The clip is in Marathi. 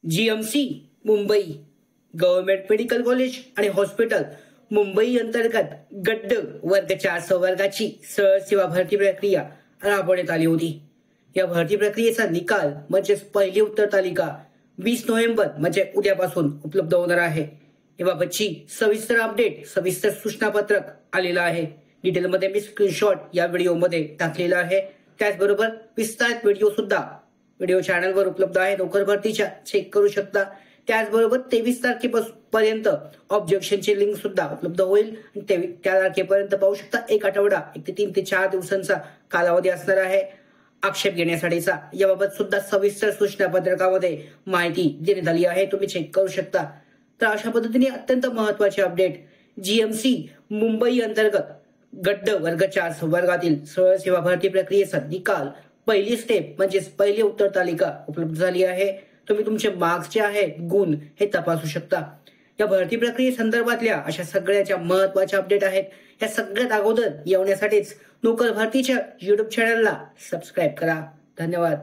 GMC Mumbai government medical college आणि हॉस्पिटल मुंबई अंतर्गत गड्ड वर्ग 4 संवर्गाची सरळ सेवा भरती प्रक्रिया राबवण्यात आली होती। या भरती प्रक्रियेचा निकाल म्हणजेच पहिली उत्तर तालिका 20 नोव्हेंबर म्हणजे उद्यापासून उपलब्ध होणार आहे। याबाबतची सविस्तर अपडेट, सविस्तर सूचनापत्रक आलेलं आहे। डिटेलमध्ये मी स्क्रीनशॉट या व्हिडिओमध्ये टाकलेला आहे। त्याचबरोबर विस्तारित व्हिडिओ सुद्धा व्हिडिओ चॅनलवर उपलब्ध आहे। नोकर भरतीच्या चेक करू शकता। त्याचबरोबर 23 तारखेपर्यंत ऑब्जेक्शनची लिंक सुद्धा उपलब्ध होईल। त्या तारखेपर्यंत पाहू शकता। एक आठवडा 1 ते 3 ते 4 दिवसांचा कालावधी असणार आहे आक्षेप घेण्यासाठीचा। याबाबत सुद्धा सविस्तर सूचना पत्रकामध्ये माहिती देण्यात आली आहे, तुम्ही चेक करू शकता। तर अशा पद्धतीने अत्यंत महत्त्वाचे अपडेट, जीएमसी मुंबई अंतर्गत गड्ड वर्ग 4 संवर्गातील सरळ सेवा भरती प्रक्रियेचा निकाल पहिली स्टेप म्हणजेच पहिली उत्तर तालिका उपलब्ध झाली आहे। तुम्ही तुमचे मार्क्स जे आहेत, गुण हे तपासू शकता। या भरती प्रक्रियेसंदर्भातल्या अशा सगळ्याच्या महत्त्वाच्या अपडेट आहेत। या सगळ्यात अगोदर येण्यासाठीच नोकर भरतीच्या YouTube चॅनलला सबस्क्राईब करा। धन्यवाद।